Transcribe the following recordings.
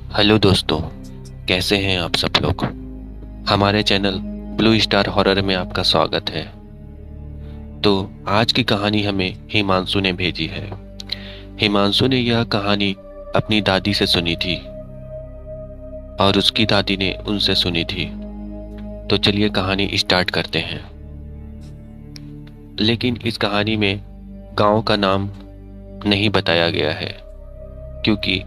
Hello दोस्तों, कैसे हैं आप सब लोग। हमारे चैनल ब्लू स्टार हॉरर में आपका स्वागत है। तो आज की कहानी हमें हिमांशु ने भेजी है। हिमांशु ने यह कहानी अपनी दादी से सुनी थी और उसकी दादी ने उनसे सुनी थी। तो चलिए कहानी स्टार्ट करते हैं। लेकिन इस कहानी में गांव का नाम नहीं बताया गया है, क्योंकि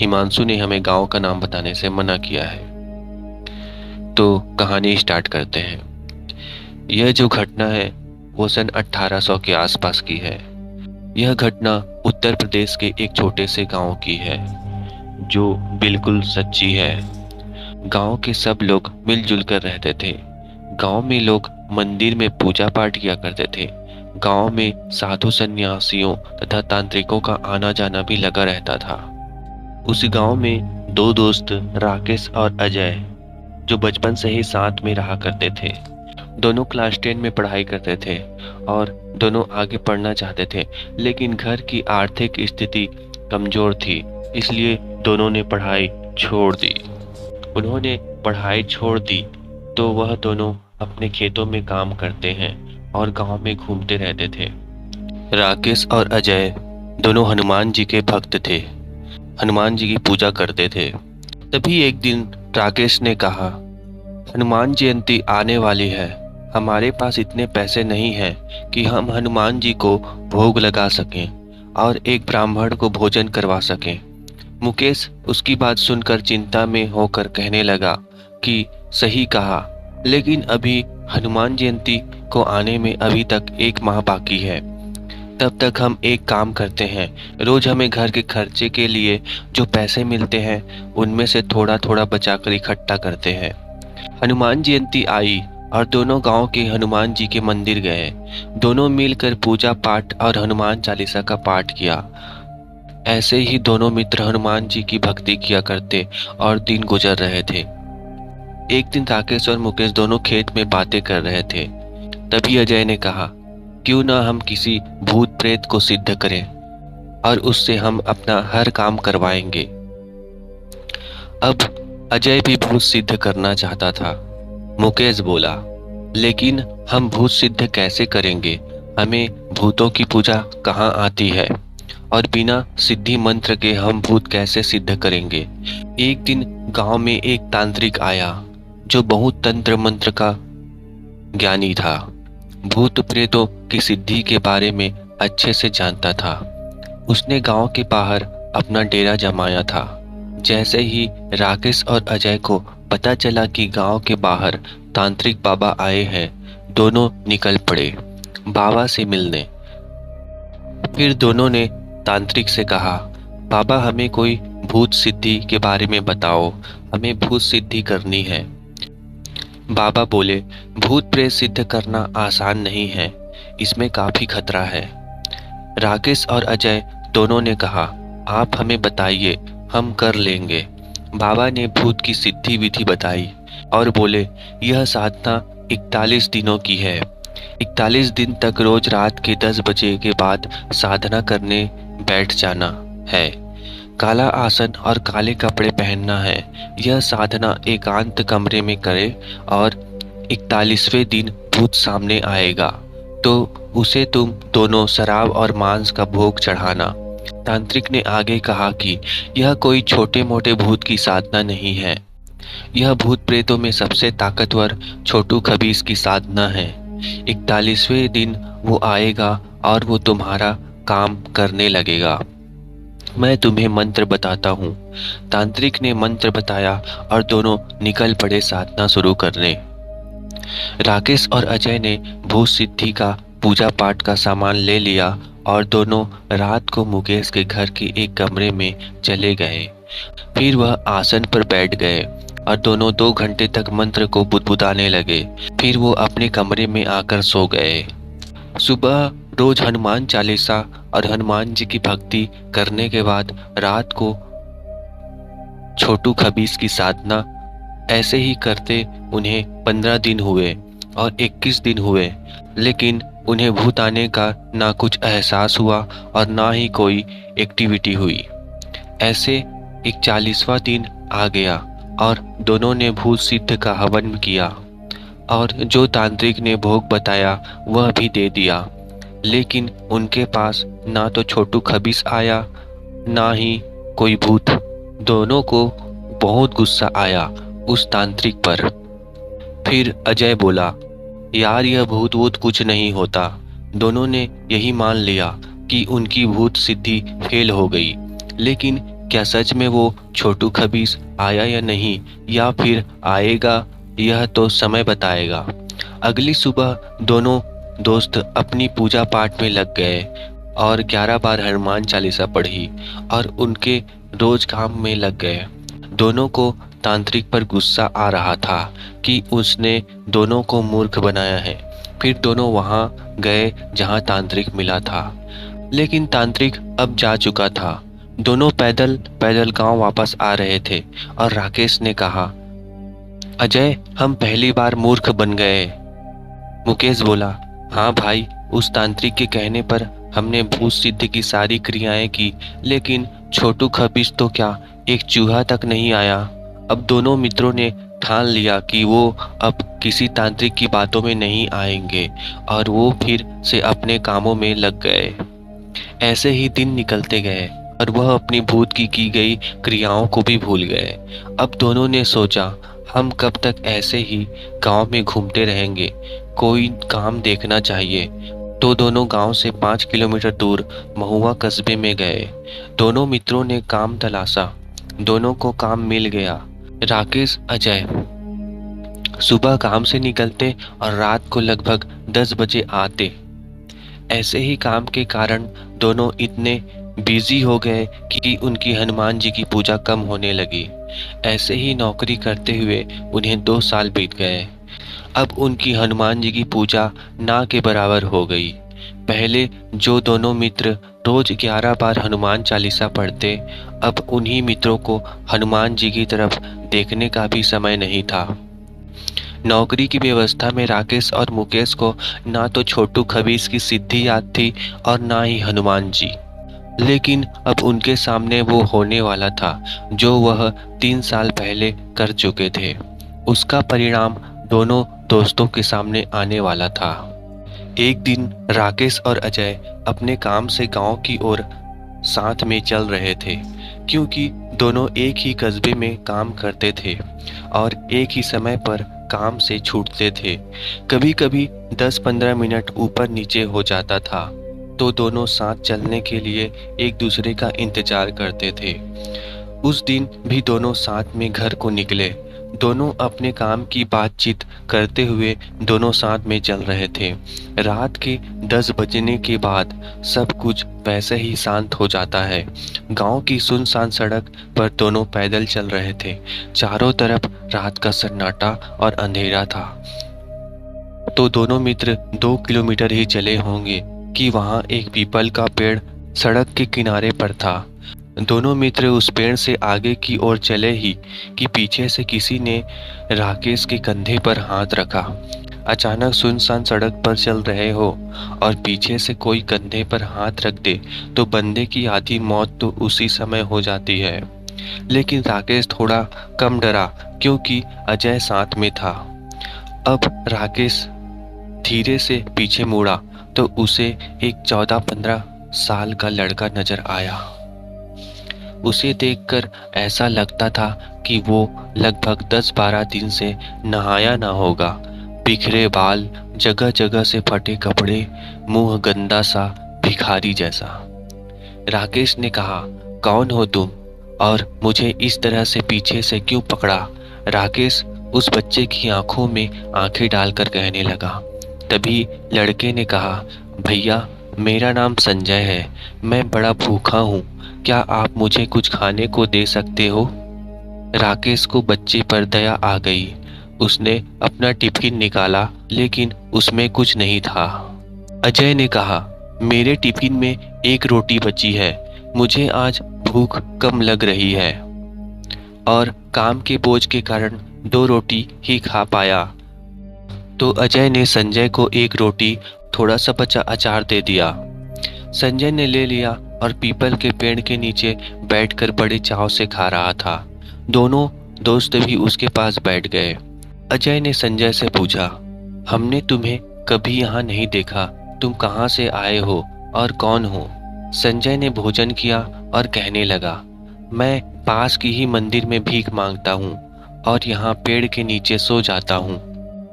हिमांशु ने हमें गांव का नाम बताने से मना किया है। तो कहानी स्टार्ट करते हैं। यह जो घटना है वो सन 1800 के आसपास की है। यह घटना उत्तर प्रदेश के एक छोटे से गांव की है, जो बिल्कुल सच्ची है। गांव के सब लोग मिलजुल कर रहते थे। गांव में लोग मंदिर में पूजा पाठ किया करते थे। गांव में साधु सन्यासियों तथा तांत्रिकों का आना जाना भी लगा रहता था। उस गांव में दो दोस्त राकेश और अजय, जो बचपन से ही साथ में रहा करते थे। दोनों क्लास 10 में पढ़ाई करते थे और दोनों आगे पढ़ना चाहते थे, लेकिन घर की आर्थिक स्थिति कमजोर थी, इसलिए दोनों ने पढ़ाई छोड़ दी। उन्होंने पढ़ाई छोड़ दी तो वह दोनों अपने खेतों में काम करते हैं और गांव में घूमते रहते थे। राकेश और अजय दोनों हनुमान जी के भक्त थे, हनुमान जी की पूजा करते थे। तभी एक दिन राकेश ने कहा, हनुमान जयंती आने वाली है, हमारे पास इतने पैसे नहीं हैं कि हम हनुमान जी को भोग लगा सकें और एक ब्राह्मण को भोजन करवा सकें। मुकेश उसकी बात सुनकर चिंता में होकर कहने लगा कि सही कहा, लेकिन अभी हनुमान जयंती को आने में अभी तक 1 माह बाकी है। तब तक हम एक काम करते हैं, रोज हमें घर के खर्चे के लिए जो पैसे मिलते हैं उनमें से थोड़ा थोड़ा बचाकर इकट्ठा करते हैं। हनुमान जयंती आई और दोनों गांव के हनुमान जी के मंदिर गए। दोनों मिलकर पूजा पाठ और हनुमान चालीसा का पाठ किया। ऐसे ही दोनों मित्र हनुमान जी की भक्ति किया करते और दिन गुजर रहे थे। एक दिन राकेश और मुकेश दोनों खेत में बातें कर रहे थे। तभी अजय ने कहा, क्यों ना हम किसी भूत प्रेत को सिद्ध करें और उससे हम अपना हर काम करवाएंगे। अब अजय भी भूत सिद्ध करना चाहता था। मुकेश बोला, लेकिन हम भूत सिद्ध कैसे करेंगे, हमें भूतों की पूजा कहाँ आती है और बिना सिद्धि मंत्र के हम भूत कैसे सिद्ध करेंगे। एक दिन गांव में एक तांत्रिक आया जो बहुत तंत्र मंत्र का ज्ञानी था। भूत प्रेतों की सिद्धि के बारे में अच्छे से जानता था। उसने गांव के बाहर अपना डेरा जमाया था। जैसे ही राकेश और अजय को पता चला कि गांव के बाहर तांत्रिक बाबा आए हैं, दोनों निकल पड़े बाबा से मिलने। फिर दोनों ने तांत्रिक से कहा, बाबा हमें कोई भूत सिद्धि के बारे में बताओ, हमें भूत सिद्धि करनी है। बाबा बोले, भूत प्रेत सिद्ध करना आसान नहीं है, इसमें काफी खतरा है। राकेश और अजय दोनों ने कहा, आप हमें बताइए, हम कर लेंगे। बाबा ने भूत की सिद्धि विधि बताई और बोले, यह साधना 41 दिनों की है। 41 दिन तक रोज रात के 10 बजे के बाद साधना करने बैठ जाना है। काला आसन और काले कपड़े पहनना है। यह साधना एकांत कमरे में करे और 41वें दिन भूत सामने आएगा तो उसे तुम दोनों शराब और मांस का भोग चढ़ाना। तांत्रिक ने आगे कहा कि यह कोई छोटे मोटे भूत की साधना नहीं है, यह भूत प्रेतों में सबसे ताकतवर छोटू खबीस की साधना है। 41वें दिन वो आएगा और वो तुम्हारा काम करने लगेगा। मैं तुम्हें मंत्र बताता हूँ। तांत्रिक ने मंत्र बताया और दोनों निकल पड़े साधना शुरू करने। राकेश और अजय ने भूत सिद्धि का पूजा पाठ का सामान ले लिया और दोनों रात को मुकेश के घर के एक कमरे में चले गए। फिर वह आसन पर बैठ गए और दोनों 2 घंटे तक मंत्र को बुदबुदाने लगे। फिर वो अपने कमरे में आकर सो गए। सुबह रोज हनुमान चालीसा और हनुमान जी की भक्ति करने के बाद रात को छोटू खबीस की साधना ऐसे ही करते उन्हें 15 दिन हुए और 21 दिन हुए, लेकिन उन्हें भूत आने का ना कुछ एहसास हुआ और ना ही कोई एक्टिविटी हुई। ऐसे एक 40वां दिन आ गया और दोनों ने भूत सिद्ध का हवन किया और जो तांत्रिक ने भोग बताया वह भी दे दिया। लेकिन उनके पास ना तो छोटू खबीस आया ना ही कोई भूत। दोनों को बहुत गुस्सा आया उस तांत्रिक पर। फिर अजय बोला, यार यह भूत वूत कुछ नहीं होता। दोनों ने यही मान लिया कि उनकी भूत सिद्धि फेल हो गई। लेकिन क्या सच में वो छोटू खबीस आया या नहीं, या फिर आएगा, यह तो समय बताएगा। अगली सुबह दोनों दोस्त अपनी पूजा पाठ में लग गए और 11 बार हनुमान चालीसा पढ़ी और उनके रोज काम में लग गए। दोनों को तांत्रिक पर गुस्सा आ रहा था कि उसने दोनों को मूर्ख बनाया है। फिर दोनों वहां गए जहां तांत्रिक मिला था, लेकिन तांत्रिक अब जा चुका था। दोनों पैदल पैदल गांव वापस आ रहे थे और राकेश ने कहा, अजय हम पहली बार मूर्ख बन गए। मुकेश बोला, हाँ भाई, उस तांत्रिक के कहने पर हमने भूत सिद्ध की सारी क्रियाएं की, लेकिन छोटू खबीस तो क्या एक चूहा तक नहीं आया। अब दोनों मित्रों ने ठान लिया कि वो अब किसी तांत्रिक की बातों में नहीं आएंगे और वो फिर से अपने कामों में लग गए। ऐसे ही दिन निकलते गए और वह अपनी भूत की गई क्रियाओं को भी भूल गए। अब दोनों ने सोचा, हम कब तक ऐसे ही गांव में घूमते रहेंगे, कोई काम देखना चाहिए। तो दोनों गांव से 5 किलोमीटर दूर महुआ कस्बे में गए। दोनों मित्रों ने काम तलाशा। दोनों को काम मिल गया। राकेश अजय सुबह काम से निकलते और रात को लगभग 10 बजे आते। ऐसे ही काम के कारण दोनों इतने बिजी हो गए कि उनकी हनुमान जी की पूजा कम होने लगी। ऐसे ही नौकरी करते हुए उन्हें 2 साल बीत गए। अब उनकी हनुमान जी की पूजा ना के बराबर हो गई। पहले जो दोनों मित्र रोज 11 बार हनुमान चालीसा पढ़ते, अब उन्हीं मित्रों को हनुमान जी की तरफ देखने का भी समय नहीं था। नौकरी की व्यवस्था में राकेश और मुकेश को ना तो छोटू खबीस की सिद्धि याद थी और ना ही हनुमान जी। लेकिन अब उनके सामने वो होने वाला था जो वह 3 साल पहले कर चुके थे। उसका परिणाम दोनों दोस्तों के सामने आने वाला था। एक दिन राकेश और अजय अपने काम से गांव की ओर साथ में चल रहे थे, क्योंकि दोनों एक ही कस्बे में काम करते थे और एक ही समय पर काम से छूटते थे। कभी कभी 10-15 मिनट ऊपर नीचे हो जाता था, तो दोनों साथ चलने के लिए एक दूसरे का इंतजार करते थे। उस दिन भी दोनों साथ में घर को निकले। दोनों अपने काम की बातचीत करते हुए दोनों साथ में चल रहे थे। रात के 10 बजने के बाद सब कुछ वैसे ही शांत हो जाता है। गांव की सुनसान सड़क पर दोनों पैदल चल रहे थे। चारों तरफ रात का सन्नाटा और अंधेरा था। तो दोनों मित्र 2 किलोमीटर ही चले होंगे कि वहां एक पीपल का पेड़ सड़क के किनारे पर था। दोनों मित्र उस पेड़ से आगे की ओर चले ही कि पीछे से किसी ने राकेश के कंधे पर हाथ रखा। अचानक सुनसान सड़क पर चल रहे हो और पीछे से कोई कंधे पर हाथ रख दे तो बंदे की आधी मौत तो उसी समय हो जाती है। लेकिन राकेश थोड़ा कम डरा क्योंकि अजय साथ में था। अब राकेश धीरे से पीछे मुड़ा तो उसे एक 14-15 साल का लड़का नजर आया। उसे देखकर ऐसा लगता था कि वो लगभग 10-12 दिन से नहाया ना होगा। बिखरे बाल, जगह जगह से फटे कपड़े, मुंह गंदा सा भिखारी जैसा। राकेश ने कहा, कौन हो तुम और मुझे इस तरह से पीछे से क्यों पकड़ा? राकेश उस बच्चे की आंखों में आंखें डालकर कहने लगा। तभी लड़के ने कहा, भैया मेरा नाम संजय है, मैं बड़ा भूखा हूँ, क्या आप मुझे कुछ खाने को दे सकते हो? राकेश को बच्चे पर दया आ गई। उसने अपना टिफिन निकाला लेकिन उसमें कुछ नहीं था। अजय ने कहा, मेरे टिफिन में 1 रोटी बची है, मुझे आज भूख कम लग रही है और काम के बोझ के कारण 2 रोटी ही खा पाया। तो अजय ने संजय को 1 रोटी, थोड़ा सा बचा अचार दे दिया। संजय ने ले लिया और पीपल के पेड़ के नीचे बैठकर बड़े चाव से खा रहा था। दोनों दोस्त भी उसके पास बैठ गए। अजय ने संजय से पूछा, हमने तुम्हें कभी यहाँ नहीं देखा, तुम कहाँ से आए हो और कौन हो? संजय ने भोजन किया और कहने लगा, मैं पास की ही मंदिर में भीख मांगता हूँ और यहाँ पेड़ के नीचे सो जाता हूँ।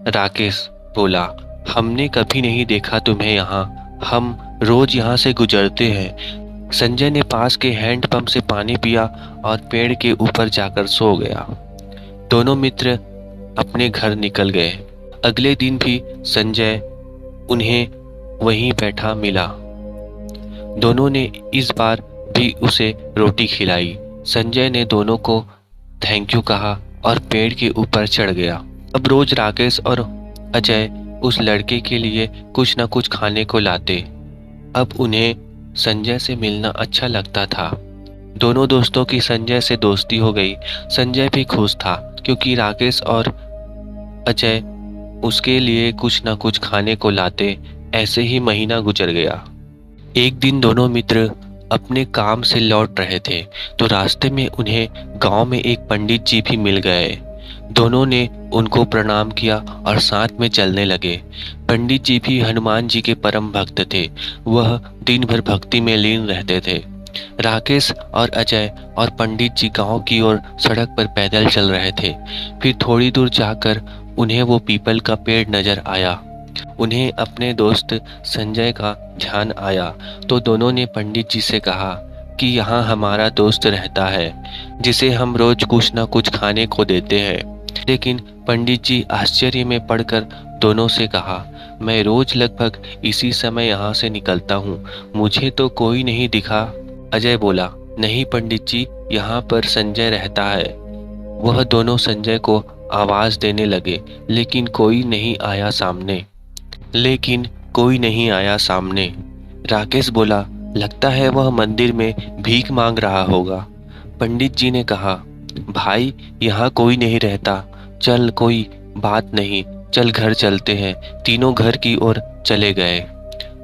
राकेश बोला, हमने कभी नहीं देखा तुम्हें यहाँ, हम रोज यहाँ से गुजरते हैं। संजय ने पास के हैंडपंप से पानी पिया और पेड़ के ऊपर जाकर सो गया। दोनों मित्र अपने घर निकल गए। अगले दिन भी संजय उन्हें वहीं बैठा मिला। दोनों ने इस बार भी उसे रोटी खिलाई। संजय ने दोनों को थैंक यू कहा और पेड़ के ऊपर चढ़ गया। अब रोज राकेश और अजय उस लड़के के लिए कुछ न कुछ खाने को लाते। अब उन्हें संजय से मिलना अच्छा लगता था। दोनों दोस्तों की संजय से दोस्ती हो गई। संजय भी खुश था क्योंकि राकेश और अजय उसके लिए कुछ न कुछ खाने को लाते। ऐसे ही महीना गुजर गया। एक दिन दोनों मित्र अपने काम से लौट रहे थे तो रास्ते में उन्हें गांव में एक पंडित जी भी मिल गए। दोनों ने उनको प्रणाम किया और साथ में चलने लगे। पंडित जी भी हनुमान जी के परम भक्त थे। वह दिन भर भक्ति में लीन रहते थे। राकेश और अजय और पंडित जी गांव की ओर सड़क पर पैदल चल रहे थे। फिर थोड़ी दूर जाकर उन्हें वो पीपल का पेड़ नजर आया। उन्हें अपने दोस्त संजय का ध्यान आया तो दोनों ने पंडित जी से कहा कि यहाँ हमारा दोस्त रहता है जिसे हम रोज कुछ न कुछ खाने को देते हैं। लेकिन पंडित जी आश्चर्य में पड़कर दोनों से कहा, मैं रोज लगभग इसी समय यहाँ से निकलता हूँ, मुझे तो कोई नहीं दिखा। अजय बोला, नहीं पंडित जी, यहाँ पर संजय रहता है। वह दोनों संजय को आवाज देने लगे लेकिन कोई नहीं आया सामने। राकेश बोला, लगता है वह मंदिर में भीख मांग रहा होगा। पंडित जी ने कहा, भाई यहाँ कोई नहीं रहता, चल कोई बात नहीं, चल घर चलते हैं। तीनों घर की ओर चले गए।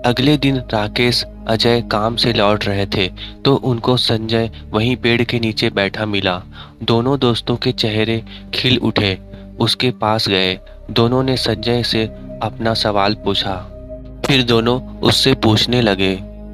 अगले दिन राकेश अजय काम से लौट रहे थे तो उनको संजय वहीं पेड़ के नीचे बैठा मिला। दोनों दोस्तों के चेहरे खिल उठे। उसके पास गए। दोनों ने संजय से अपना सवाल पूछा। फिर दोनों उससे पूछने लगे।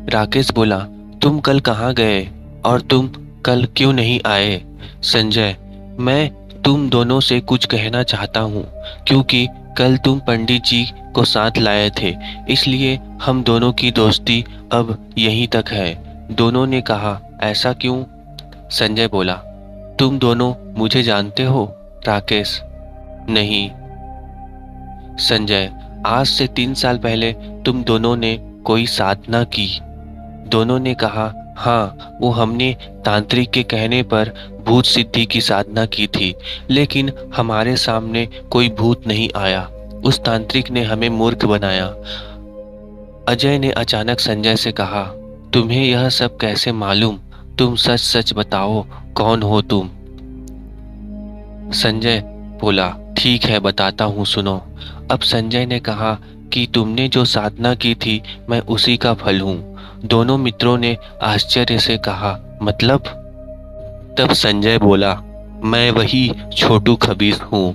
राकेश बोला, तुम कल कहाँ गए और तुम कल क्यों नहीं आए? संजय, मैं तुम दोनों से कुछ कहना चाहता हूँ क्योंकि कल तुम पंडित जी को साथ लाए थे, इसलिए हम दोनों की दोस्ती अब यहीं तक है। दोनों ने कहा, ऐसा क्यों? संजय बोला, तुम दोनों मुझे जानते हो? राकेश, नहीं। संजय, आज से 3 साल पहले तुम दोनों ने कोई साधना की। दोनों ने कहा, हाँ, वो हमने तांत्रिक के कहने पर भूत सिद्धि की साधना की थी, लेकिन हमारे सामने कोई भूत नहीं आया। उस तांत्रिक ने हमें मूर्ख बनाया। अजय ने अचानक संजय से कहा, तुम्हें यह सब कैसे मालूम? तुम सच सच बताओ, कौन हो तुम? संजय बोला, ठीक है, बताता हूँ, सुनो। अब संजय ने कहा कि तुमने जो साधना की थी मैं उसी का फल हूँ। दोनों मित्रों ने आश्चर्य से कहा, मतलब? तब संजय बोला, मैं वही छोटू खबीस हूँ।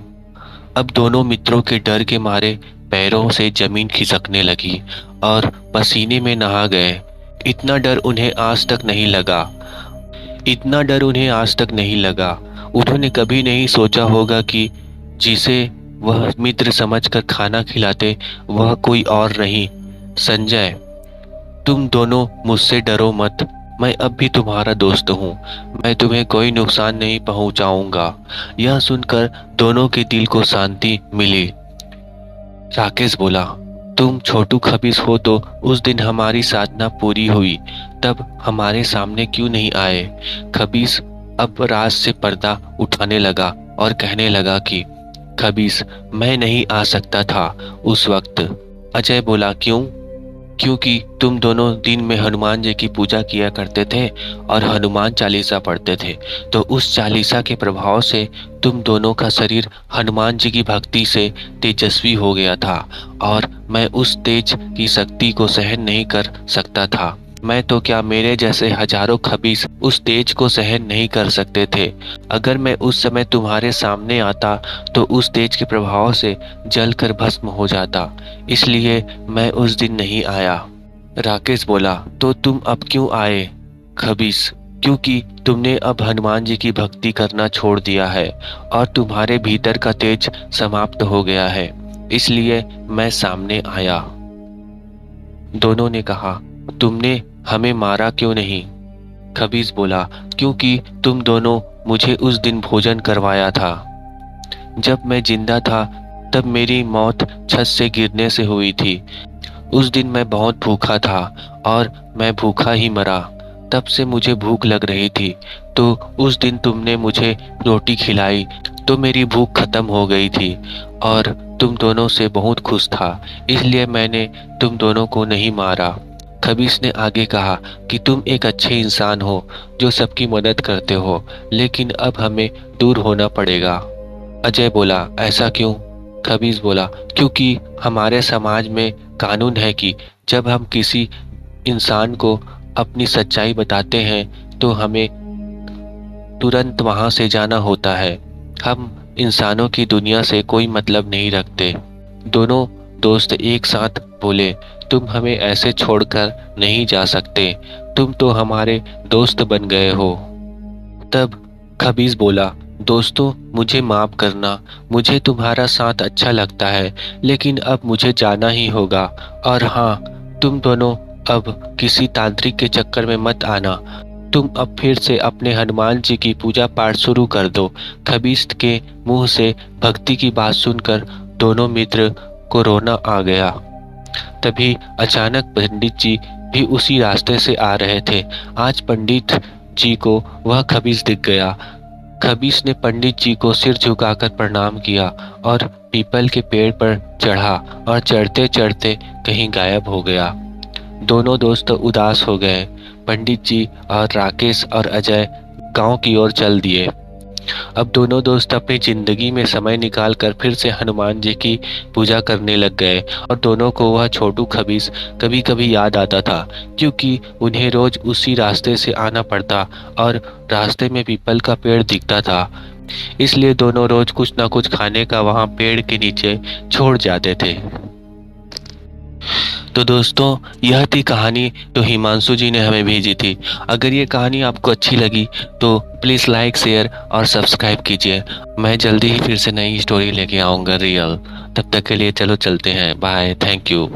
अब दोनों मित्रों के डर के मारे पैरों से जमीन खिसकने लगी और पसीने में नहा गए। इतना डर उन्हें आज तक नहीं लगा। उन्होंने कभी नहीं सोचा होगा कि जिसे वह मित्र समझकर खाना खिलाते वह कोई और नहीं। संजय, तुम दोनों मुझसे डरो मत, मैं अब भी तुम्हारा दोस्त हूँ, मैं तुम्हें कोई नुकसान नहीं पहुँचाऊंगा। यह सुनकर दोनों के दिल को शांति मिली। राकेश बोला, तुम छोटू खबीस हो तो उस दिन हमारी साधना पूरी हुई, तब हमारे सामने क्यों नहीं आए? खबीस अब राज से पर्दा उठाने लगा और कहने लगा कि खबीस, मैं नहीं आ सकता था उस वक्त। अजय बोला, क्यों? क्योंकि तुम दोनों दिन में हनुमान जी की पूजा किया करते थे और हनुमान चालीसा पढ़ते थे, तो उस चालीसा के प्रभाव से तुम दोनों का शरीर हनुमान जी की भक्ति से तेजस्वी हो गया था और मैं उस तेज की शक्ति को सहन नहीं कर सकता था। मैं तो क्या, मेरे जैसे हजारों खबीस उस तेज को सहन नहीं कर सकते थे। अगर मैं उस समय तुम्हारे सामने आता तो उस तेज के प्रभाव से जलकर भस्म हो जाता। इसलिए मैं उस दिन नहीं आया। राकेश बोला, तो तुम अब क्यों आए? खबीस, क्योंकि तुमने अब हनुमान जी की भक्ति करना छोड़ दिया है और तुम्हारे भीतर का तेज समाप्त हो गया है, इसलिए मैं सामने आया। दोनों ने कहा, तुमने हमें मारा क्यों नहीं? खबीस बोला, क्योंकि तुम दोनों मुझे उस दिन भोजन करवाया था। जब मैं जिंदा था तब मेरी मौत छत से गिरने से हुई थी। उस दिन मैं बहुत भूखा था और मैं भूखा ही मरा। तब से मुझे भूख लग रही थी, तो उस दिन तुमने मुझे रोटी खिलाई तो मेरी भूख खत्म हो गई थी और तुम दोनों से बहुत खुश था, इसलिए मैंने तुम दोनों को नहीं मारा। खबीस ने आगे कहा कि तुम एक अच्छे इंसान हो जो सबकी मदद करते हो, लेकिन अब हमें दूर होना पड़ेगा। अजय बोला, ऐसा क्यों? खबीस बोला, क्योंकि हमारे समाज में कानून है कि जब हम किसी इंसान को अपनी सच्चाई बताते हैं तो हमें तुरंत वहां से जाना होता है। हम इंसानों की दुनिया से कोई मतलब नहीं रखते। दोनों दोस्त एक साथ बोले, तुम हमें ऐसे छोड़कर नहीं जा सकते, तुम तो हमारे दोस्त बन गए हो। तब खबीस बोला, दोस्तों मुझे माफ करना, मुझे तुम्हारा साथ अच्छा लगता है, लेकिन अब मुझे जाना ही होगा। और हाँ, तुम दोनों अब किसी तांत्रिक के चक्कर में मत आना। तुम अब फिर से अपने हनुमान जी की पूजा पाठ शुरू कर दो। खबीस के मुंह से भक्ति की बात सुनकर दोनों मित्र को रोना आ गया। तभी अचानक पंडित जी भी उसी रास्ते से आ रहे थे। आज पंडित जी को वह खबीस दिख गया। खबीस ने पंडित जी को सिर झुकाकर प्रणाम किया और पीपल के पेड़ पर चढ़ा और चढ़ते चढ़ते कहीं गायब हो गया। दोनों दोस्त उदास हो गए। पंडित जी और राकेश और अजय गांव की ओर चल दिए। अब दोनों दोस्त अपनी जिंदगी में समय निकालकर फिर से हनुमान जी की पूजा करने लग गए और दोनों को वह छोटू खबीस कभी कभी याद आता था, क्योंकि उन्हें रोज उसी रास्ते से आना पड़ता और रास्ते में पीपल का पेड़ दिखता था। इसलिए दोनों रोज कुछ ना कुछ खाने का वहां पेड़ के नीचे छोड़ जाते थे। तो दोस्तों, यह थी कहानी जो हिमांशु जी ने हमें भेजी थी। अगर ये कहानी आपको अच्छी लगी तो प्लीज़ लाइक, शेयर और सब्सक्राइब कीजिए। मैं जल्दी ही फिर से नई स्टोरी लेके आऊँगा रियल। तब तक के लिए चलो चलते हैं। Bye, thank you.